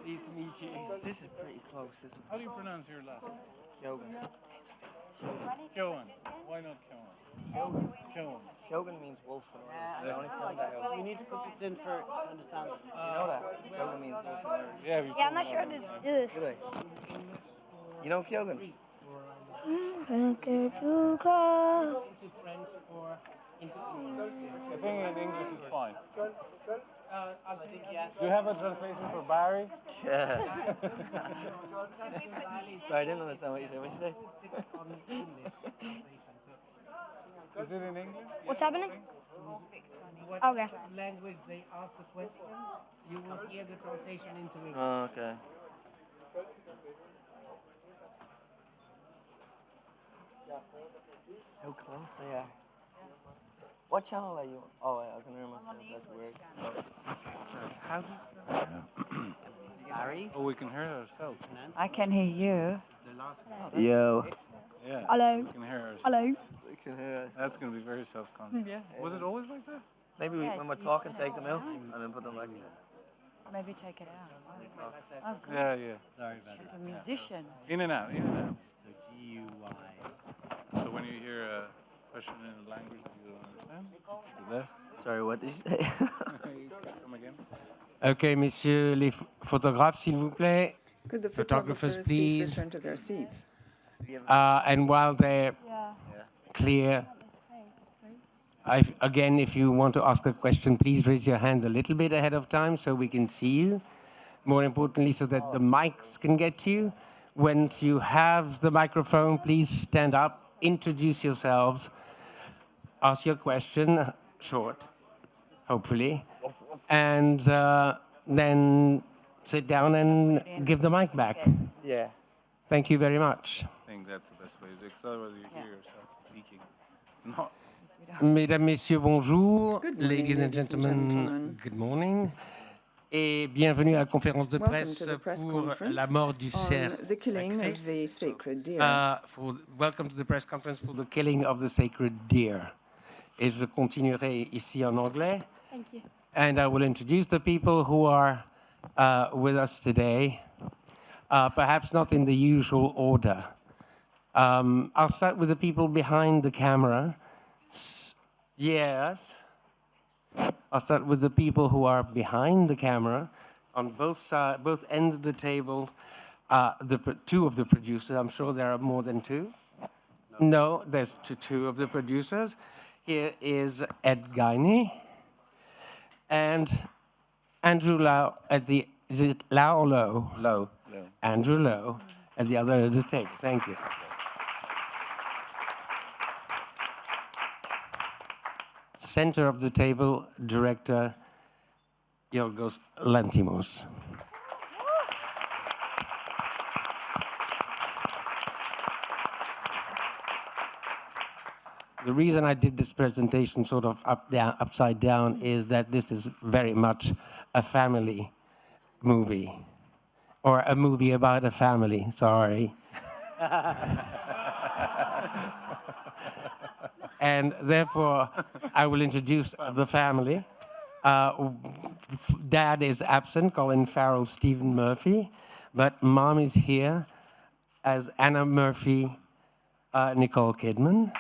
Pleased to meet you. This is pretty close. How do you pronounce your last name? Keoghan. Keoghan. Why not Keoghan? Keoghan. Keoghan means wolf in Irish. I only found that out. We need to put this in to understand it. You know that? Keoghan means wolf in Irish. Yeah, Yeah, I'm not sure how to do this. Do they? You know Keoghan? Into crawl. Into French or into I think in English is fine. I think yes. Do you have a translation for Barry? Yeah. Sorry, I didn't understand what you said. What did you say? Is it in English? What's happening? What Okay. language they ask the question, you will hear the translation into English. Oh, okay. How close they are. What channel are you on? Oh, I can hear myself. That's weird. How do you Barry? Oh, we can hear ourselves. I can hear you. The last Yo. Yeah. Hello. We can hear ourselves. Hello. We can hear us. That's going to be very self-conscious. Yeah. Was it always like that? Maybe when we're talking, take them out and then put them back in. Maybe take it out. Oh, good. Yeah, yeah. Sorry about Like a musician. In and out, in and out. So G-U-Y. So when you hear a question in a language that you don't understand, do that. Sorry, what did you say? Come again. Okay, messieurs les photographes, s'il vous plaît. Could the Photographers, photographers please. return to their seats? And while they're Yeah. clear, again, if you want to ask a question, please raise your hand a little bit ahead of time so we can see you. More importantly, so that the mics can get to you. Once you have the microphone, please stand up, introduce yourselves, ask your question, short, hopefully, and then sit down and give the mic back. Yeah. Thank you very much. I think that's the best way to do it, because otherwise you hear yourself speaking. It's not. Mesdames, Messieurs, bonjour. Good morning, Ladies and gentlemen, good morning. Et bienvenue à la conférence de Welcome presse to the press pour conference la mort du cerf on the killing sacré. of the sacred deer. Welcome to the press conference for the killing of the sacred deer. Et je continuerai ici en anglais. Thank you. And I will introduce the people who are with us today, perhaps not in the usual order. I'll start with the people behind the camera. Yes. I'll start with the people who are behind the camera, on both sides, both ends of the table. Two of the producers. I'm sure there are more than two. No, there's two of the producers. Here is Ed Guiney and Andrew Lowe at the. Is it Lowe or Lowe? Low. Andrew Lowe at the other end of the tape. Thank you. Center of the table, director Yorgos Lanthimos. The reason I did this presentation sort of upside down is that this is very much a family movie, or a movie about a family, sorry. And therefore, I will introduce the family. Dad is absent, Colin Farrell, Stephen Murphy, but Mom is here as Anna Murphy, Nicole Kidman.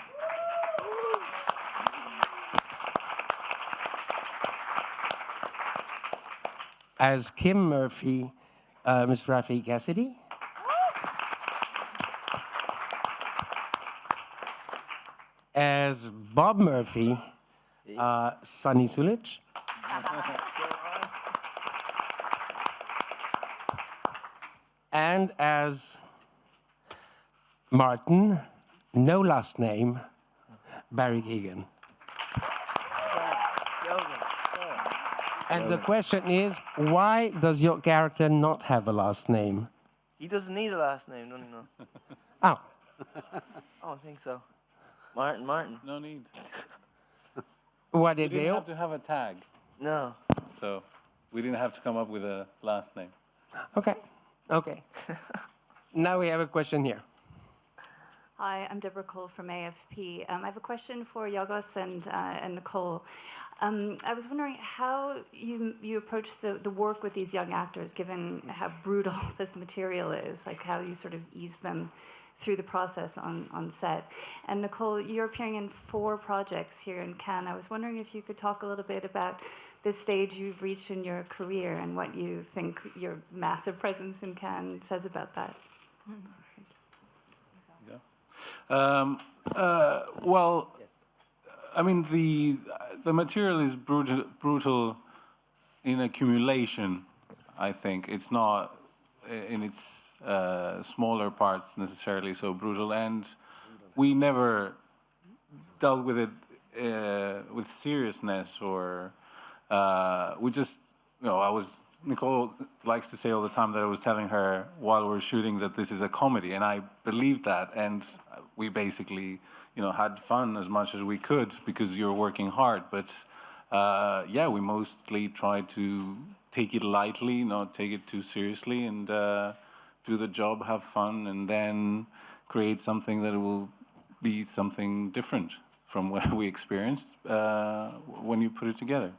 As Kim Murphy, Miss Raffey Cassidy. As Bob Murphy, Sonny Suljic. And as Martin, no last name, Barry Keoghan. And the question is, why does your character not have a last name? He doesn't need a last name, don't he? No. Oh, I don't think so. Martin. No need. what We did didn't they? have to have a tag, No. so we didn't have to come up with a last name. Okay. Now we have a question here. Hi, I'm Deborah Cole from AFP. I have a question for Yorgos and Nicole. I was wondering how you approach the work with these young actors, given how brutal this material is, like how you sort of ease them through the process on set. And Nicole, you're appearing in 4 projects here in Cannes. I was wondering if you could talk a little bit about this stage you've reached in your career and what you think your massive presence in Cannes says about that. Well, I mean, the material is brutal in accumulation, I think. It's not in its smaller parts necessarily so brutal, and we never dealt with it with seriousness, or we just, Nicole likes to say all the time that I was telling her while we're shooting that this is a comedy, and I believed that, and we basically, had fun as much as we could because you're working hard, but we mostly try to take it lightly, not take it too seriously, and do the job, have fun, and then create something that will be something different from what we experienced when you put it together.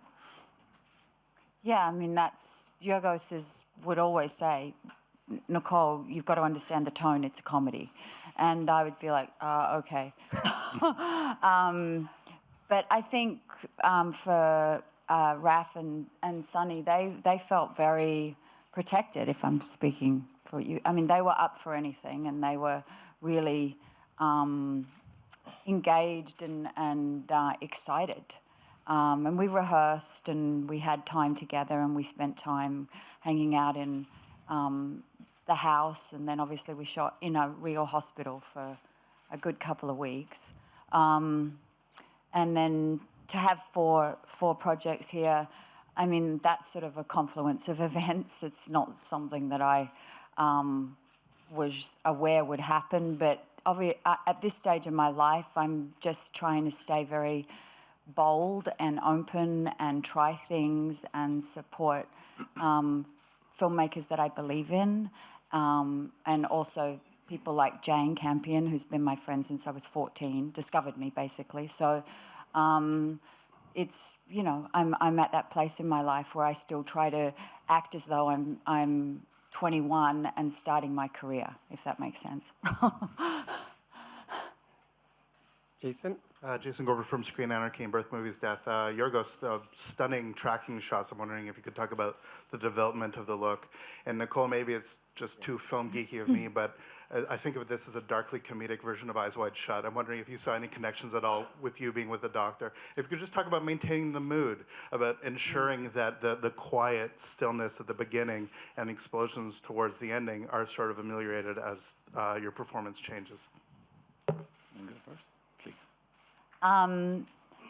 Yeah, I mean, that's, Yorgos would always say, Nicole, you've got to understand the tone, it's a comedy. And I would be like, okay. But I think for Raff and Sunny, they felt very protected, if I'm speaking for you. I mean, they were up for anything, and they were really engaged and excited. And we rehearsed, and we had time together, and we spent time hanging out in the house, and then obviously we shot in a real hospital for a good couple of weeks. And then to have four projects here, I mean, that's sort of a confluence of events. It's not something that I was aware would happen, but at this stage in my life, I'm just trying to stay very bold and open and try things and support filmmakers that I believe in, and also people like Jane Campion, who's been my friend since I was 14, discovered me basically. So it's, I'm at that place in my life where I still try to act as though I'm 21 and starting my career, if that makes sense. Jason? Jason Gorber from Screen Anarchy and Birth Movies Death. Yorgos, stunning tracking shots. I'm wondering if you could talk about the development of the look. And Nicole, maybe it's just too film geeky of me, but I think of this as a darkly comedic version of Eyes Wide Shut. I'm wondering if you saw any connections at all with you being with the doctor. If you could just talk about maintaining the mood, about ensuring that the quiet stillness at the beginning and the explosions towards the ending are sort of ameliorated as your performance changes. You can go first, please.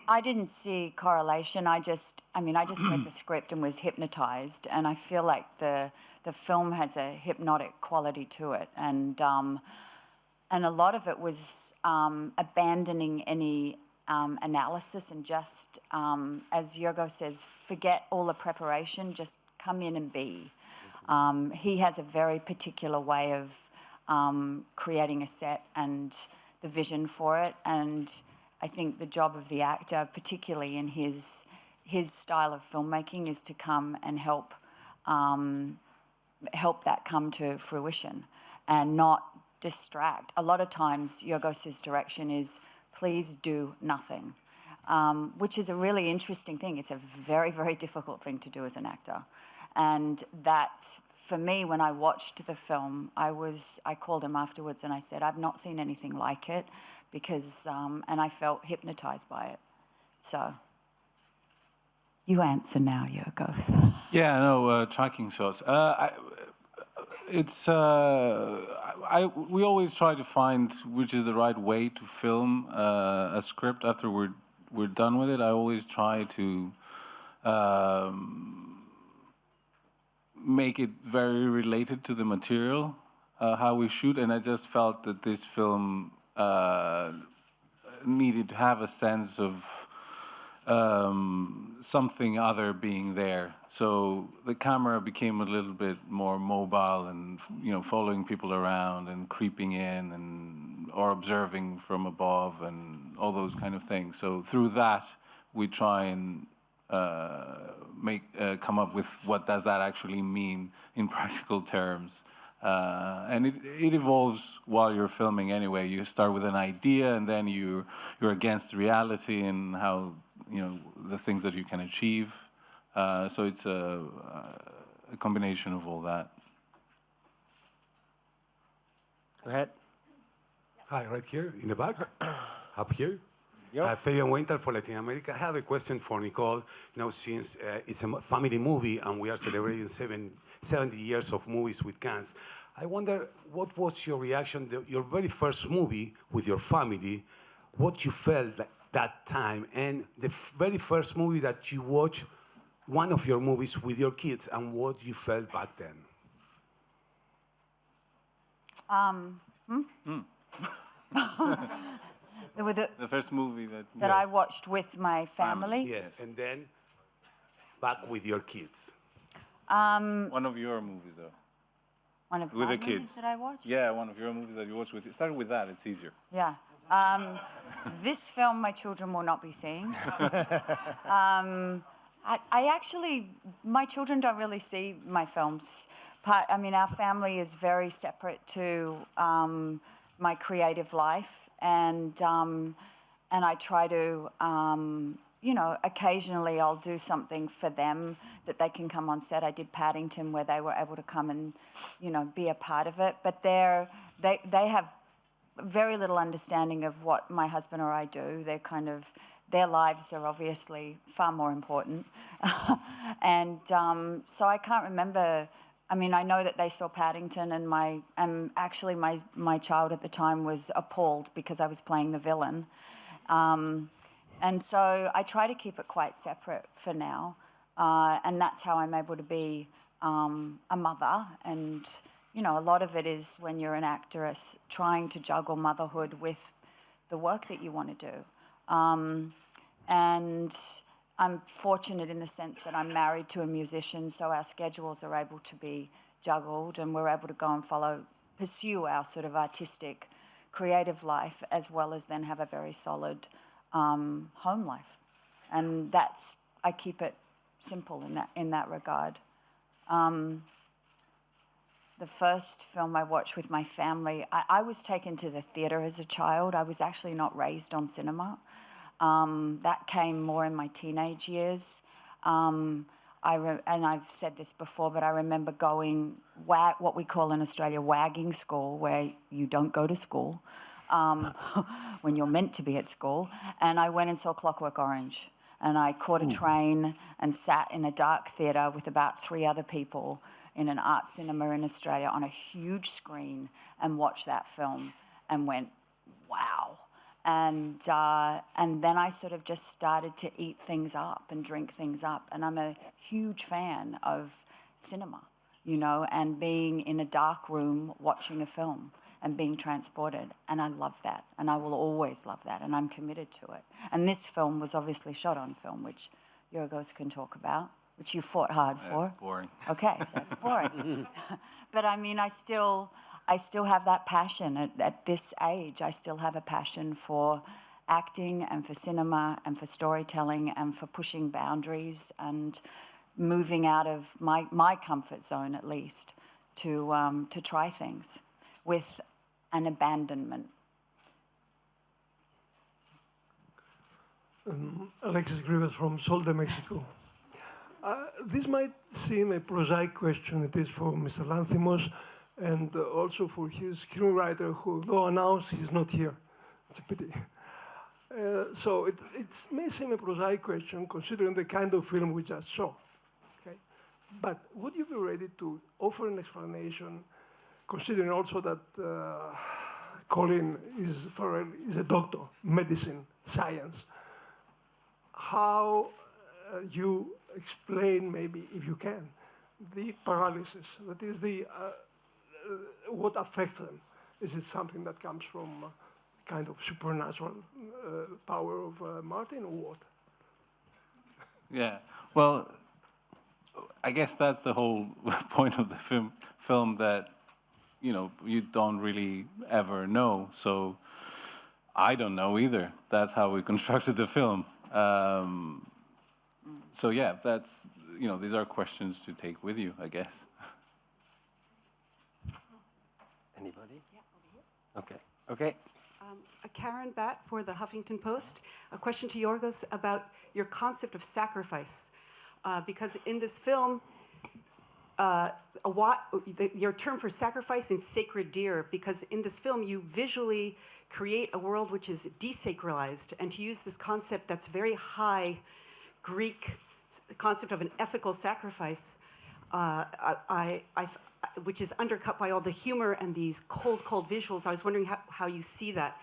I didn't see correlation. I just read the script and was hypnotized, and I feel like the film has a hypnotic quality to it, and a lot of it was abandoning any analysis and just, as Yorgos says, forget all the preparation, just come in and be. He has a very particular way of creating a set and the vision for it, and I think the job of the actor, particularly in his style of filmmaking, is to come and help that come to fruition and not distract. A lot of times, Yorgos' direction is, please do nothing, which is a really interesting thing. It's a very, very difficult thing to do as an actor. And that's, for me, when I watched the film, I called him afterwards and I said, I've not seen anything like it, because, and I felt hypnotized by it. So, you answer now, Yorgos. Yeah, no, tracking shots. We always try to find which is the right way to film a script after we're done with it. I always try to make it very related to the material, how we shoot, and I just felt that this film needed to have a sense of something other being there. So the camera became a little bit more mobile and, following people around and creeping in or observing from above and all those kind of things. So through that, we try and come up with what does that actually mean in practical terms. And it evolves while you're filming anyway. You start with an idea, and then you're against reality and how, the things that you can achieve. So it's a combination of all that. Go ahead. Hi, right here in the back, up here. Yep. Fabian Winter for Latin America. I have a question for Nicole. Since it's a family movie and we are celebrating 70 years of movies with Cannes, I wonder what was your reaction, your very first movie with your family, what you felt like that time, and the very first movie that you watched, one of your movies with your kids, and what you felt back then. The first movie that I watched with my family. Yes, and then back with your kids. One of your movies, though. One of With my the movies kids. that I watched? Yeah, one of your movies that you watched with. Start with that. It's easier. Yeah. This film my children will not be seeing. I actually, my children don't really see my films. Our family is very separate to my creative life, and I try to, occasionally I'll do something for them that they can come on set. I did Paddington, where they were able to come and, be a part of it. But they have very little understanding of what my husband or I do. Their lives are obviously far more important. And so I can't remember. I know that they saw Paddington, and my child at the time was appalled because I was playing the villain. And so I try to keep it quite separate for now. And that's how I'm able to be a mother. And, a lot of it is when you're an actress trying to juggle motherhood with the work that you want to do. And I'm fortunate in the sense that I'm married to a musician, so our schedules are able to be juggled, and we're able to go and pursue our sort of artistic, creative life, as well as then have a very solid home life. And I keep it simple in that regard. The first film I watched with my family, I was taken to the theatre as a child. I was actually not raised on cinema. That came more in my teenage years. And I've said this before, but I remember going what we call in Australia wagging school, where you don't go to school when you're meant to be at school. And I went and saw Clockwork Orange. And I caught a train and sat in a dark theatre with about 3 other people in an art cinema in Australia on a huge screen and watched that film and went, wow. And then I sort of just started to eat things up and drink things up. And I'm a huge fan of cinema, and being in a dark room watching a film and being transported. And I love that. And I will always love that. And I'm committed to it. And this film was obviously shot on film, which Yorgos can talk about, which you fought hard for. Boring. Okay, that's boring. But I still have that passion at this age. I still have a passion for acting and for cinema and for storytelling and for pushing boundaries and moving out of my comfort zone, at least, to try things with an abandonment. Alexis Grivas from Sol de Mexico. This might seem a prosaic question. It is for Mr. Lanthimos, and also for his screenwriter, who, though announced, he's not here. It's a pity. So it may seem a prosaic question, considering the kind of film we just saw. Okay? But would you be ready to offer an explanation, considering also that Colin Farrell is a doctor, medicine, science, how you explain, maybe, if you can, the paralysis, that is what affects them? Is it something that comes from kind of supernatural power of Martin, or what? Yeah, well, I guess that's the whole point of the film that, you don't really ever know. So I don't know either. That's how we constructed the film. so yeah, that's, these are questions to take with you, I guess. Anybody? Okay. Okay. Karen Batt for the Huffington Post. A question to Yorgos about your concept of sacrifice. Because in this film, your term for sacrifice is sacred deer, because in this film you visually create a world which is desacralized, and to use this concept that's very high Greek concept of an ethical sacrifice, which is undercut by all the humor and these cold visuals. I was wondering how you see that,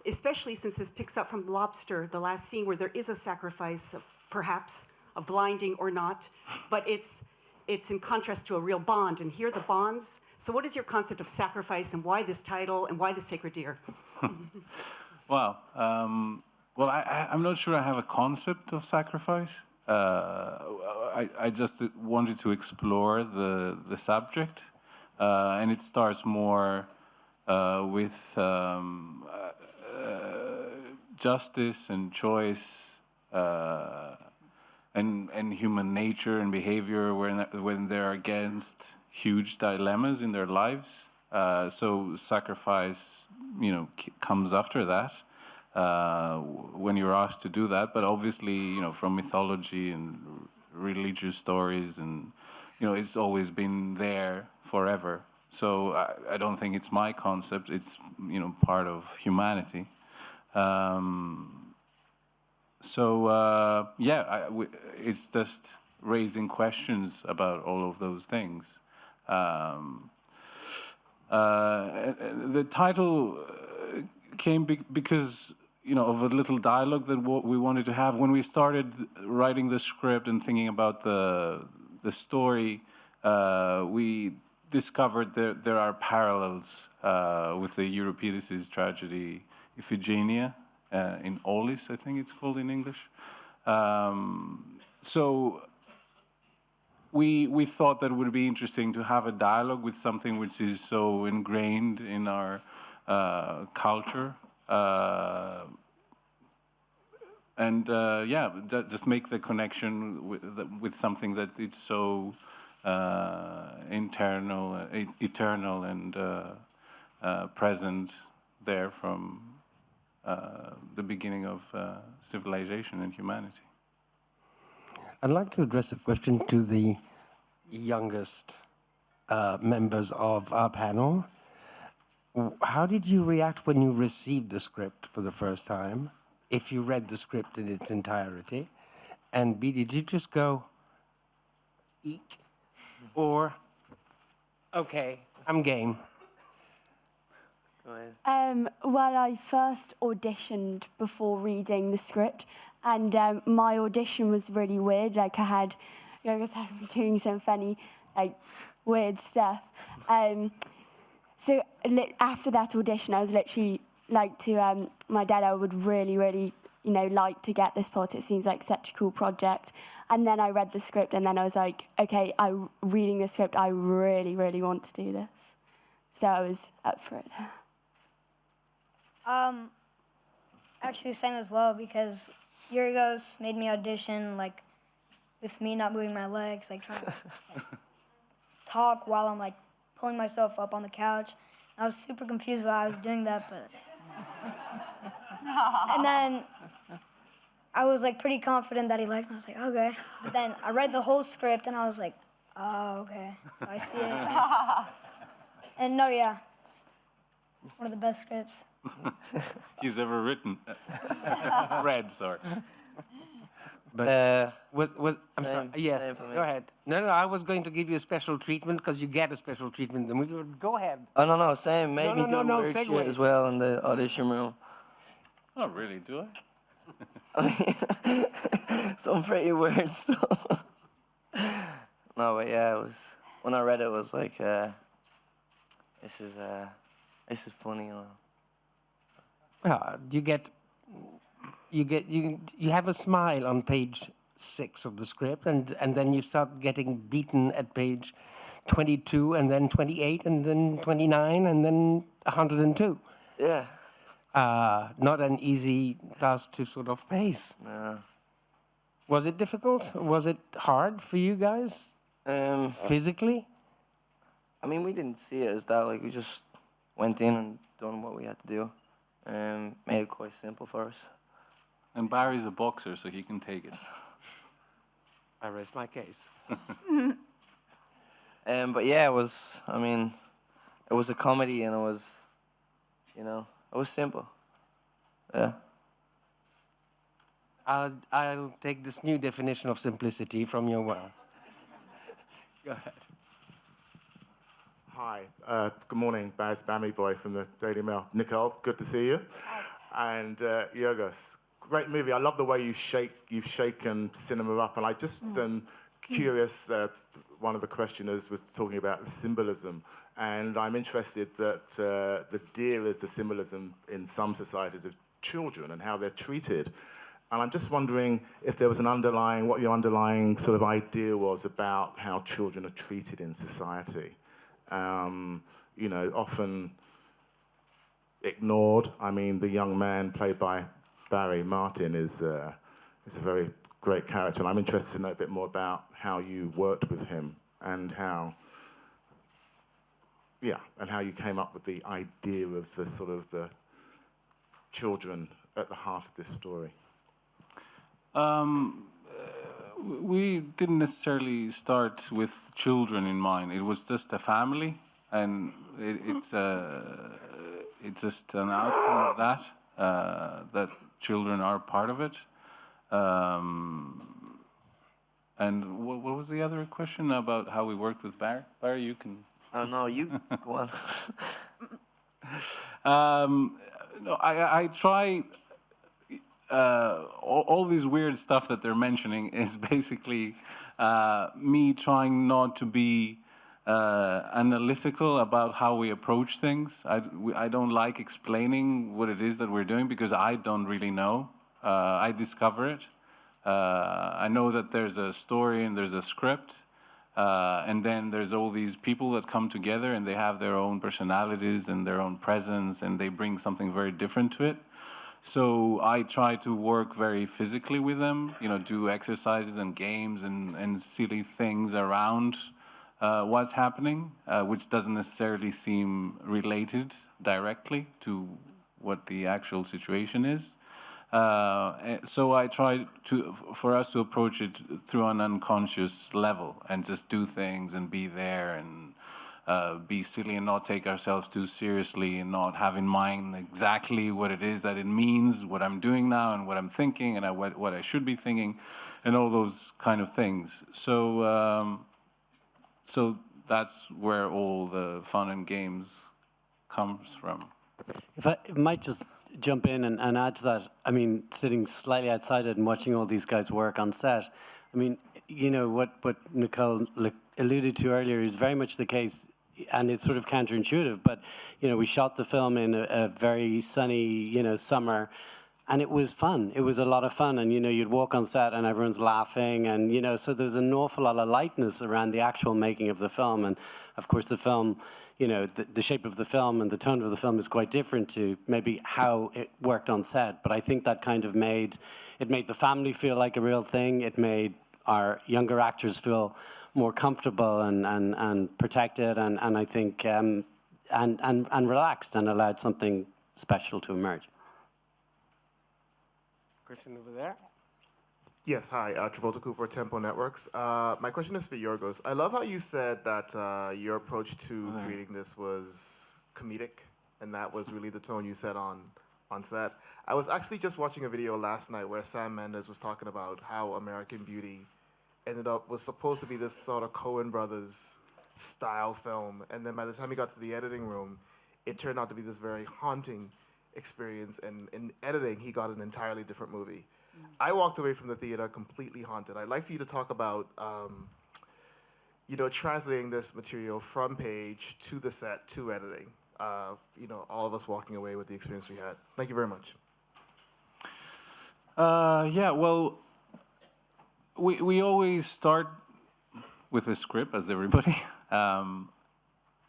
especially since this picks up from Lobster, the last scene where there is a sacrifice, perhaps a blinding or not, but it's in contrast to a real bond, and here the bonds. So what is your concept of sacrifice, and why this title, and why the sacred deer? Wow. Well, I'm not sure I have a concept of sacrifice. I just wanted to explore the subject, and it starts more with justice and choice, and human nature and behavior when they're against huge dilemmas in their lives. So sacrifice, comes after that when you're asked to do that. But obviously, from mythology and religious stories, and it's always been there forever. So I don't think it's my concept. It's part of humanity. It's just raising questions about all of those things. The title came because of a little dialogue that we wanted to have when we started writing the script and thinking about the story. We discovered there are parallels with the Euripides' tragedy Iphigenia. In Aulis, I think it's called in English. So we thought that it would be interesting to have a dialogue with something which is so ingrained in our culture. Just make the connection with something that it's so eternal and present there from the beginning of civilization and humanity. I'd like to address a question to the youngest members of our panel. How did you react when you received the script for the first time, if you read the script in its entirety? And B, did you just go, eek, or, okay, I'm game? Go ahead. Well, I first auditioned before reading the script, and my audition was really weird. Like, Yorgos had me doing some funny, weird stuff. So after that audition, I was literally to my dad, I would really, really, like to get this part. It seems like such a cool project. And then I read the script, and then I was like, okay, reading the script, I really, really want to do this. So I was up for it. Actually, same as well, because Yorgos made me audition, with me not moving my legs, trying to talk while I'm, pulling myself up on the couch. I was super confused why I was doing that, but... And then I was, pretty confident that he liked me. I was like, okay. But then I read the whole script, and I was like, oh, okay. So I see it. And no, yeah, it's one of the best scripts he's ever written. Read, sorry. But I'm sorry. Same Yes, for me. go ahead. No, I was going to give you a special treatment because you get a special treatment in the movie. Go ahead. Oh, no, same. Made me do weird segue. shit as well in the audition room. Oh, really? Do I? Some pretty weird stuff. No, but yeah, it was, when I read it, it was like, this is funny. You have a smile on page 6 of the script, and then you start getting beaten at page 22, and then 28, and then 29, and then 102. Yeah. Not an easy task to sort of pace. No. Was it difficult? Was it hard for you guys physically? I mean, we didn't see it as that. Like, we just went in and done what we had to do. Made it quite simple for us. And Barry's a boxer, so he can take it. I rest my case. But yeah, it was, I mean, it was a comedy and it was, you know, it was simple. Yeah. I'll take this new definition of simplicity from your mouth. Go ahead. Hi, good morning, Baz Bammy Boy from the Daily Mail. Nicole, good to see you. And Yorgos, great movie. I love the way you've shaken cinema up. And I just am curious that one of the questioners was talking about the symbolism. And I'm interested that the deer is the symbolism in some societies of children and how they're treated. And I'm just wondering if there was what your underlying sort of idea was about how children are treated in society. You know, often ignored. I mean, the young man played by Barry Martin is a very great character, and I'm interested to know a bit more about how you worked with him and how you came up with the idea of the sort of the children at the heart of this story. We didn't necessarily start with children in mind. It was just a family, and it's just an outcome of that, that children are part of it. And what was the other question about how we worked with Barry? Barry, you can... Oh, no, you go on. No, I try... all this weird stuff that they're mentioning is basically me trying not to be analytical about how we approach things. I don't like explaining what it is that we're doing because I don't really know. I discover it. I know that there's a story and there's a script, and then there's all these people that come together and they have their own personalities and their own presence and they bring something very different to it. So I try to work very physically with them, you know, do exercises and games and silly things around what's happening, which doesn't necessarily seem related directly to what the actual situation is. So I try for us to approach it through an unconscious level and just do things and be there and be silly and not take ourselves too seriously and not have in mind exactly what it is that it means, what I'm doing now and what I'm thinking and what I should be thinking and all those kind of things. So, so that's where all the fun and games comes from. If I might just jump in and add to that, I mean, sitting slightly outside it and watching all these guys work on set, I mean, you know, what Nicole alluded to earlier is very much the case, and it's sort of counterintuitive, but, you know, we shot the film in a very sunny, you know, summer, and it was fun. It was a lot of fun, and, you know, you'd walk on set and everyone's laughing, and, you know, so there's an awful lot of lightness around the actual making of the film, and, of course, the film, you know, the shape of the film and the tone of the film is quite different to maybe how it worked on set, but I think that kind of made the family feel like a real thing. It made our younger actors feel more comfortable and protected and I think and relaxed and allowed something special to emerge. Question over there. Yes, hi, Travolta Cooper, Tempo Networks. My question is for Yorgos. I love how you said that your approach to creating this was comedic, and that was really the tone you set on set. I was actually just watching a video last night where Sam Mendes was talking about how American Beauty was supposed to be this sort of Coen Brothers style film, and then by the time he got to the editing room, it turned out to be this very haunting experience, and in editing, he got an entirely different movie. I walked away from the theater completely haunted. I'd like for you to talk about, you know, translating this material from page to the set to editing. You know, all of us walking away with the experience we had. Thank you very much. Yeah, well, we always start with a script, as everybody.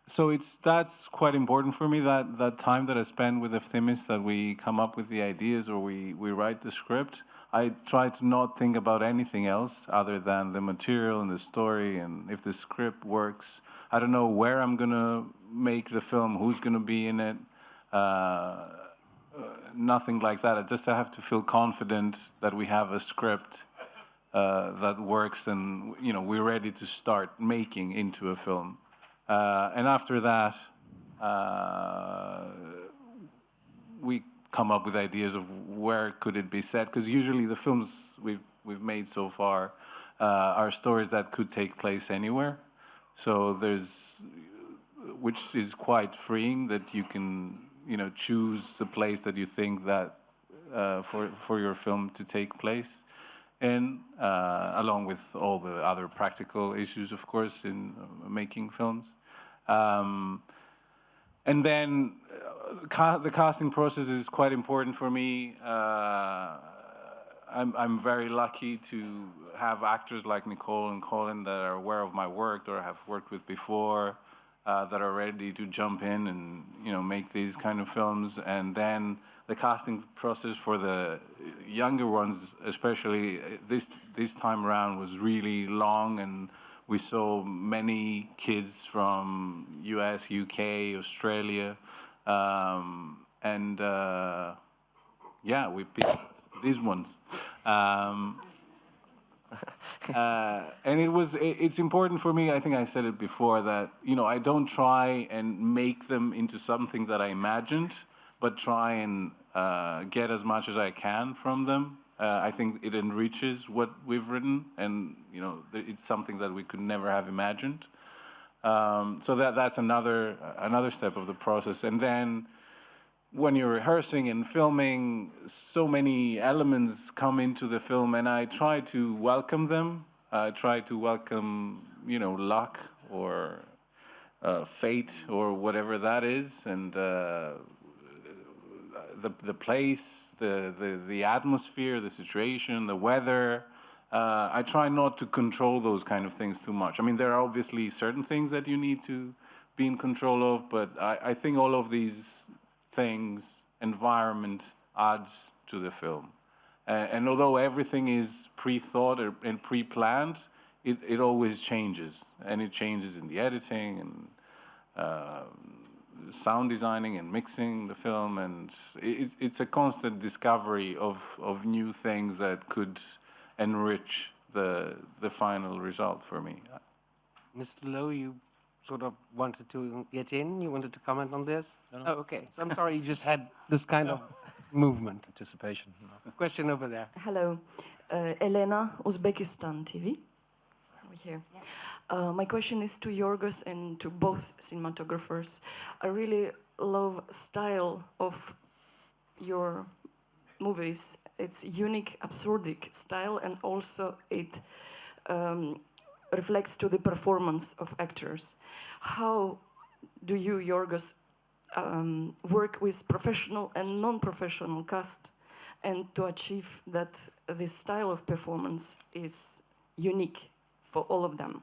So that's quite important for me, that time that I spend with Efthymis, that we come up with the ideas or we write the script. I try to not think about anything else other than the material and the story, and if the script works. I don't know where I'm going to make the film, who's going to be in it, nothing like that. I have to feel confident that we have a script that works and, we're ready to start making into a film. And after that, we come up with ideas of where could it be set, because usually the films we've made so far are stories that could take place anywhere. So which is quite freeing, that you can choose the place that you think that for your film to take place, and along with all the other practical issues, of course, in making films. And then the casting process is quite important for me. I'm very lucky to have actors like Nicole and Colin that are aware of my work or have worked with before, that are ready to jump in and make these kind of films. And then the casting process for the younger ones, especially this time around, was really long, and we saw many kids from US, UK, Australia, and we picked these ones. And it's important for me, I think I said it before, that I don't try and make them into something that I imagined, but try and get as much as I can from them. I think it enriches what we've written, and it's something that we could never have imagined. So that's another step of the process. And then when you're rehearsing and filming, so many elements come into the film, and I try to welcome them. I try to welcome, luck or fate or whatever that is, and the place, the atmosphere, the situation, the weather. I try not to control those kind of things too much. I mean, there are obviously certain things that you need to be in control of, but I think all of these things, environment, adds to the film. And although everything is pre-thought and pre-planned, it always changes. And it changes in the editing and sound designing and mixing the film, and it's a constant discovery of new things that could enrich the final result for me. Mr. Lowe, you sort of wanted to get in? You wanted to comment on this? No. Oh, okay. So I'm sorry, you just had this kind of movement. Anticipation. Question over there. Hello. Elena, Uzbekistan TV. Over here. Yeah. My question is to Yorgos and to both cinematographers. I really love style of your movies. It's unique, absurdic style, and also it reflects to the performance of actors. How do you, Yorgos, work with professional and non-professional cast, and to achieve that this style of performance is unique for all of them?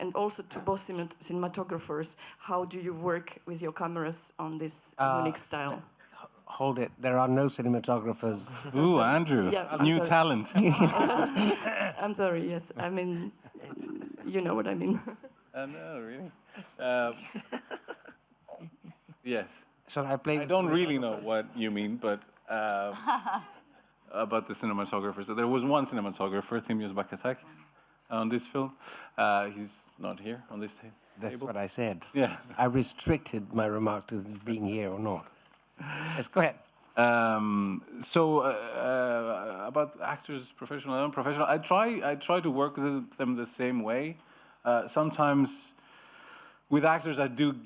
And also to both cinematographers, how do you work with your cameras on this unique style? Hold it. There are no cinematographers. Ooh, Andrew, yeah, new talent. I'm sorry, yes. I mean, you know what I mean. No, really. Yes. Shall I play? I don't really know what you mean, but about the cinematographers. So there was one cinematographer, Thimios Bakatakis, on this film. He's not here on this table. That's what I said. Yeah. I restricted my remark to being here or not. Yes, go ahead. So about actors, professional and unprofessional, I try to work with them the same way. Sometimes with actors, I do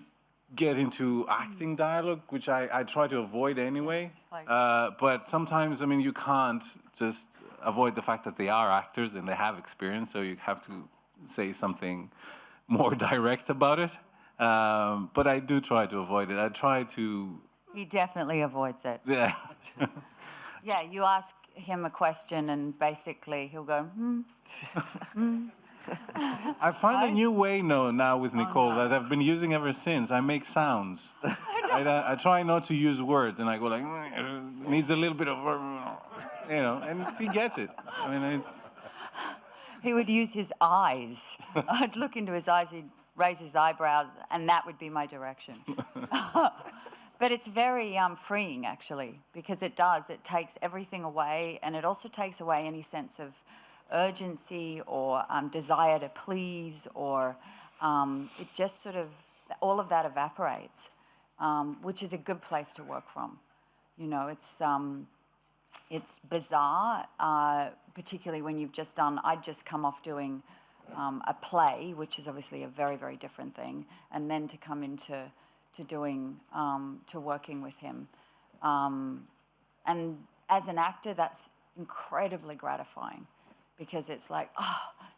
get into acting dialogue, which I try to avoid anyway. But sometimes, I mean, you can't just avoid the fact that they are actors and they have experience, so you have to say something more direct about it. But I do try to avoid it. I try to... He definitely avoids it. Yeah. Yeah, you ask him a question and basically he'll go, I find a new way now with Nicole that I've been using ever since. I make sounds. I try not to use words, and I go like, needs a little bit of, and he gets it. I mean, it's. He would use his eyes. I'd look into his eyes, he'd raise his eyebrows, and that would be my direction. But it's very freeing, actually, because it takes everything away, and it also takes away any sense of urgency or desire to please, or it just sort of, all of that evaporates, which is a good place to work from. It's bizarre, particularly when you've just done, I'd just come off doing a play, which is obviously a very, very different thing, and then to come into to working with him. And as an actor, that's incredibly gratifying, because it's like,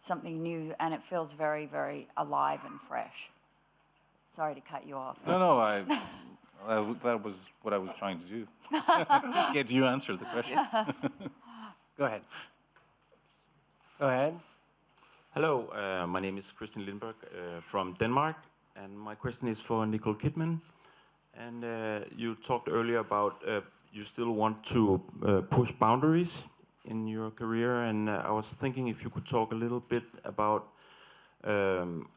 something new, and it feels very, very alive and fresh. Sorry to cut you off. No, that was what I was trying to do. Get you answer the question. Go ahead. Go ahead. Hello, my name is Christian Lindberg from Denmark, and my question is for Nicole Kidman. And you talked earlier about you still want to push boundaries in your career, and I was thinking if you could talk a little bit about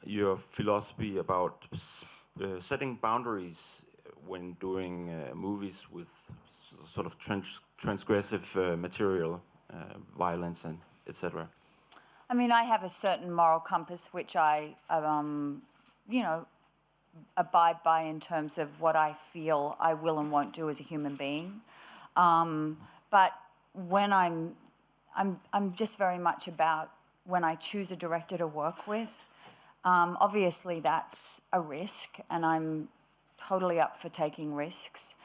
your philosophy about setting boundaries when doing movies with sort of transgressive material, violence, and etc. I mean, I have a certain moral compass which I, abide by in terms of what I feel I will and won't do as a human being. But when I'm just very much about when I choose a director to work with, obviously that's a risk, and I'm totally up for taking risks.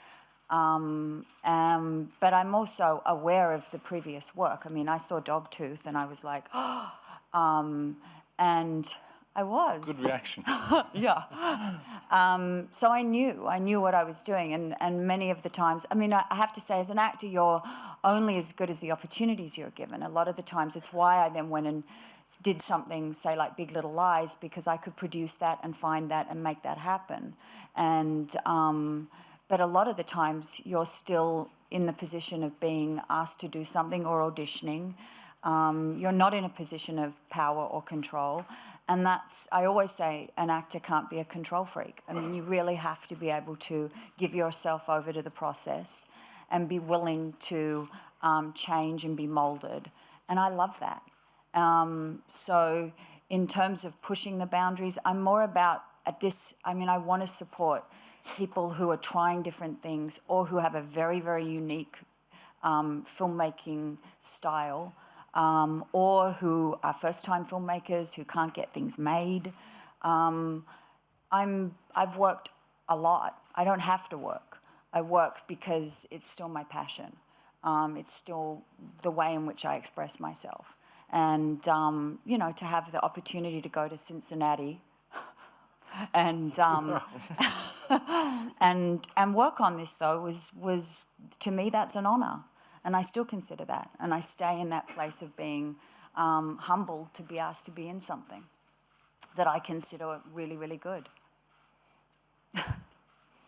But I'm also aware of the previous work. I mean, I saw Dogtooth, and I was like, and I was. Good reaction. Yeah. So I knew what I was doing, and many of the times, I mean, I have to say, as an actor, you're only as good as the opportunities you're given. A lot of the times, it's why I then went and did something, say, like Big Little Lies, because I could produce that and find that and make that happen. And but a lot of the times, you're still in the position of being asked to do something or auditioning. You're not in a position of power or control. And that's, I always say, an actor can't be a control freak. I mean, you really have to be able to give yourself over to the process and be willing to change and be molded. And I love that. So in terms of pushing the boundaries, I'm more about I want to support people who are trying different things or who have a very, very unique filmmaking style, or who are first-time filmmakers who can't get things made. I've worked a lot. I don't have to work. I work because it's still my passion. It's still the way in which I express myself. And, to have the opportunity to go to Cincinnati and and work on this, though, was to me, that's an honor. And I still consider that. And I stay in that place of being humbled to be asked to be in something that I consider really, really good.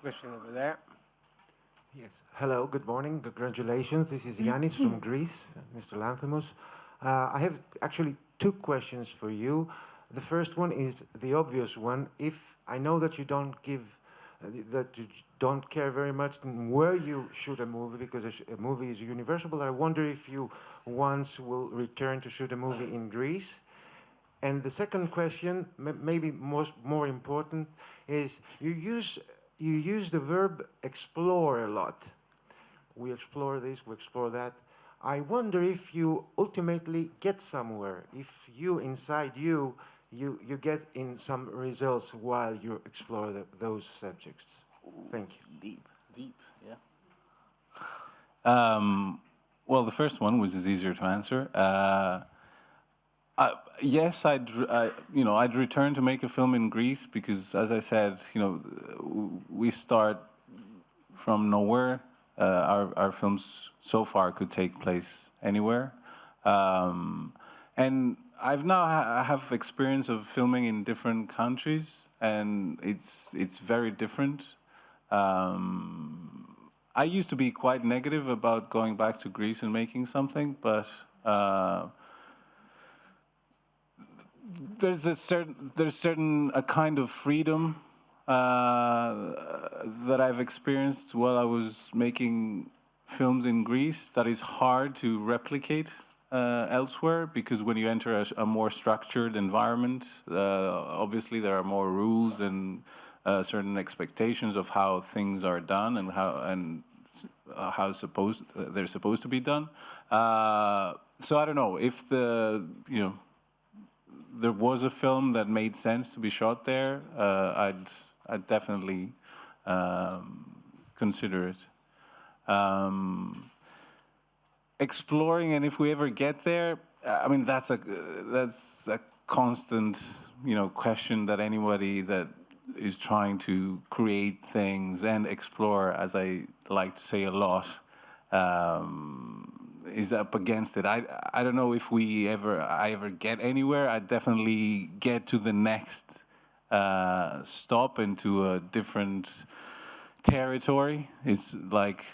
Question over there. Yes. Hello, good morning. Congratulations. This is Yanis from Greece, Mr. Lanthimos. I have actually two questions for you. The first one is the obvious one. If I know that you don't care very much where you shoot a movie, because a movie is universal, but I wonder if you once will return to shoot a movie in Greece. And the second question, maybe more important, is you use the verb explore a lot. We explore this, we explore that. I wonder if you ultimately get somewhere, if you, inside you get in some results while you explore those subjects. Thank you. Deep, yeah. Well, the first one, which is easier to answer. Yes, I'd return to make a film in Greece because, as I said, we start from nowhere. Our films so far could take place anywhere, and I've now have experience of filming in different countries, and it's very different. I used to be quite negative about going back to Greece and making something, but there's a kind of freedom that I've experienced while I was making films in Greece that is hard to replicate elsewhere, because when you enter a more structured environment, obviously there are more rules and certain expectations of how things are done and how they're supposed to be done. So I don't know if there was a film that made sense to be shot there, I'd definitely consider it. Exploring, and if we ever get there, I mean that's a constant question that anybody that is trying to create things and explore, as I like to say a lot, is up against it. I don't know if I ever get anywhere. I definitely get to the next stop into a different territory. It's like,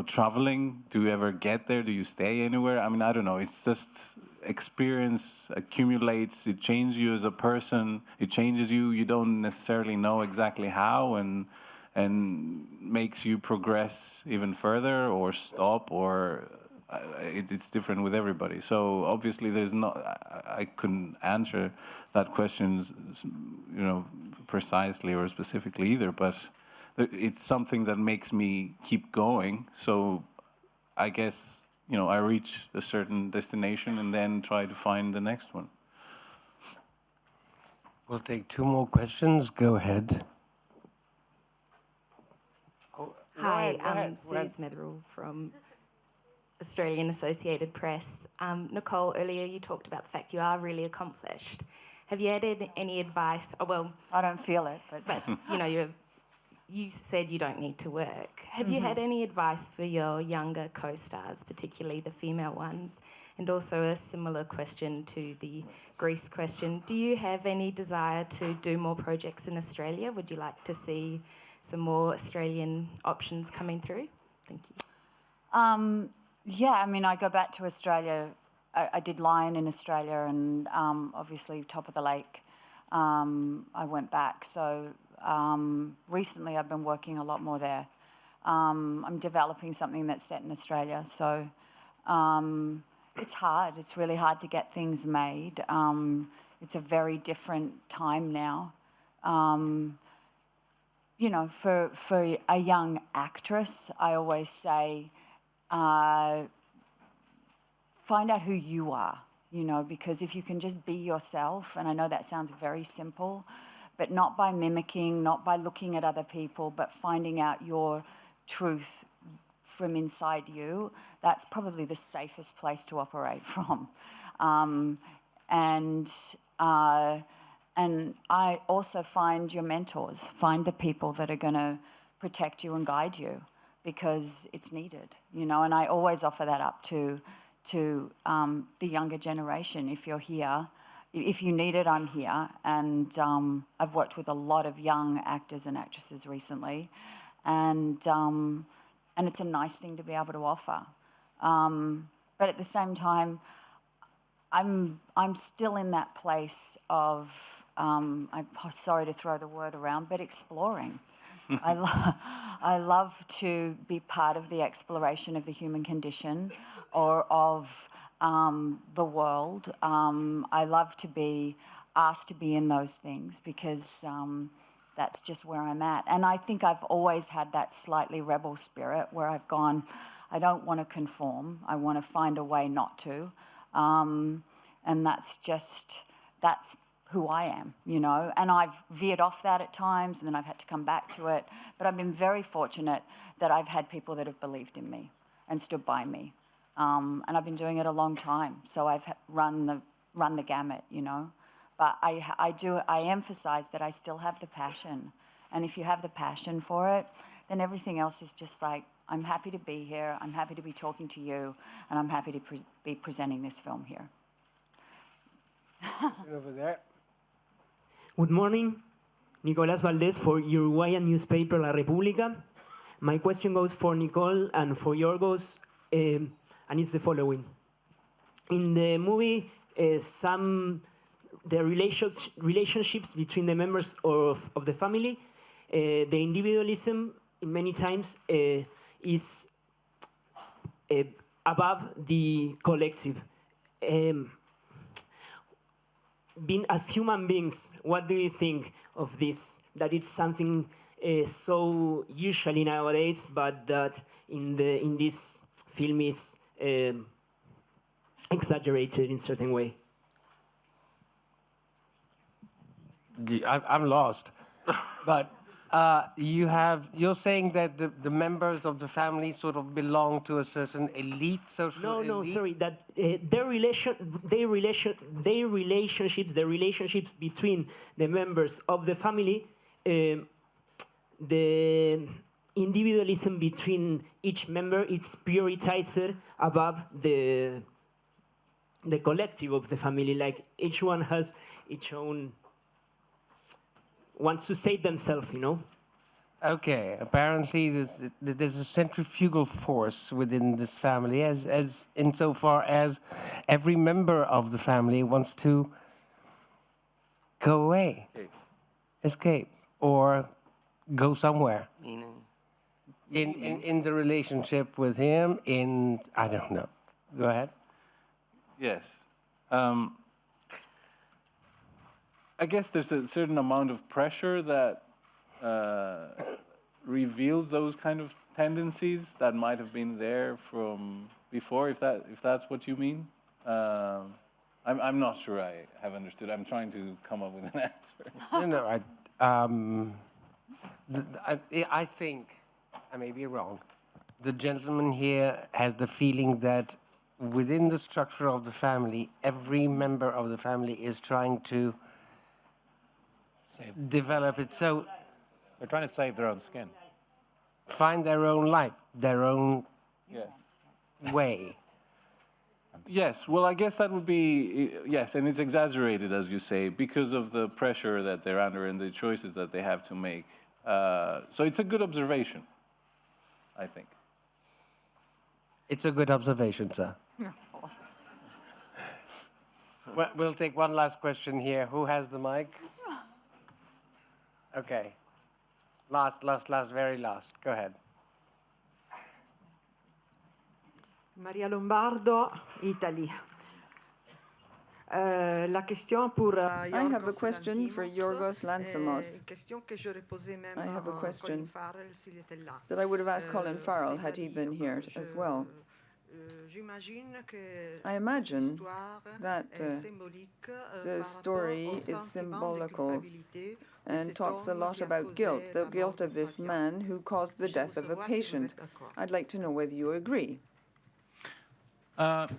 traveling. Do you ever get there? Do you stay anywhere? I mean, I don't know. It's just experience accumulates. It changes you as a person. It changes you. You don't necessarily know exactly how, and makes you progress even further or stop, or it's different with everybody. So obviously I couldn't answer that question, precisely or specifically either, but it's something that makes me keep going. So I guess, I reach a certain destination and then try to find the next one. We'll take 2 more questions. Go ahead. Hi, I'm Sue Smitherall from Australian Associated Press. Nicole, earlier you talked about the fact you are really accomplished. Have you had any advice? Oh, well, I don't feel it, but you said you don't need to work. Have you had any advice for your younger co-stars, particularly the female ones? And also a similar question to the Greece question. Do you have any desire to do more projects in Australia? Would you like to see some more Australian options coming through? Thank you. Yeah, I mean, I go back to Australia. I did Lion in Australia, and obviously Top of the Lake. I went back. So recently I've been working a lot more there. I'm developing something that's set in Australia. So it's hard. It's really hard to get things made. It's a very different time now. For a young actress, I always say, find out who you are, because if you can just be yourself, and I know that sounds very simple, but not by mimicking, not by looking at other people, but finding out your truth from inside you, that's probably the safest place to operate from. And I also find your mentors, find the people that are going to protect you and guide you, because it's needed, and I always offer that up to the younger generation. If you're here, if you need it, I'm here. And I've worked with a lot of young actors and actresses recently, and it's a nice thing to be able to offer. But at the same time, I'm still in that place of, I'm sorry to throw the word around, but exploring. I love to be part of the exploration of the human condition or of the world. I love to be asked to be in those things, because that's just where I'm at. And I think I've always had that slightly rebel spirit where I've gone, I don't want to conform. I want to find a way not to. And that's who I am, and I've veered off that at times, and then I've had to come back to it. But I've been very fortunate that I've had people that have believed in me and stood by me. And I've been doing it a long time, so I've run the gamut, But I emphasize that I still have the passion. And if you have the passion for it, then everything else is just like, I'm happy to be here, I'm happy to be talking to you, and I'm happy to be presenting this film here. Over there. Good morning. Nicolás Valdés for Uruguayan newspaper La República. My question goes for Nicole and for Yorgos, and it's the following. In the movie, the relationships between the members of the family, the individualism in many times is above the collective. Being as human beings, what do you think of this? That it's something so usually nowadays, but that in this film is exaggerated in a certain way. I'm lost, but you're saying that the members of the family sort of belong to a certain elite, social elite? No, sorry. That their relationships between the members of the family, the individualism between each member, it's prioritized above the collective of the family. Like each one has its own, wants to save themselves, you know. Okay, apparently there's a centrifugal force within this family, as insofar as every member of the family wants to go away, escape, or go somewhere. Meaning? In the relationship with him, I don't know. Go ahead. Yes. I guess there's a certain amount of pressure that reveals those kind of tendencies that might have been there from before, if that's what you mean. I'm not sure I have understood. I'm trying to come up with an answer. I think, I may be wrong, the gentleman here has the feeling that within the structure of the family, every member of the family is trying to develop it so... They're trying to save their own skin. Find their own life, their own way. Yes, well, I guess that would be, yes, and it's exaggerated, as you say, because of the pressure that they're under and the choices that they have to make. So it's a good observation, I think. It's a good observation, sir. Well, we'll take one last question here. Who has the mic? Okay. Last, very last. Go ahead. Maria Lombardo, Italy. La question pour I have a question for Yorgos Lanthimos. I have a question that I would have asked Colin Farrell had he been here as well. I imagine that the story is symbolical and talks a lot about guilt, the guilt of this man who caused the death of a patient. I'd like to know whether you agree.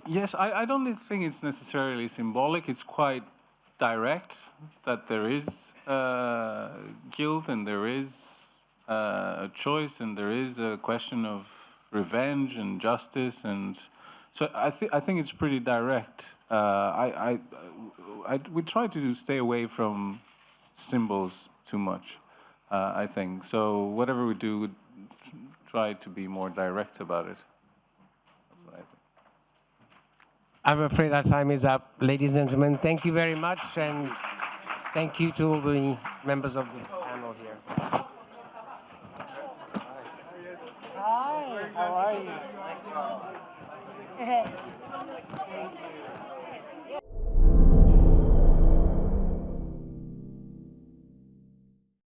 Yes, I don't think it's necessarily symbolic. It's quite direct that there is guilt and there is a choice and there is a question of revenge and justice, and so I think it's pretty direct. We try to stay away from symbols too much. I think so. Whatever we do, we try to be more direct about it. I'm afraid our time is up. Ladies and gentlemen, thank you very much, and thank you to all the members of the panel here. Hi, how are you?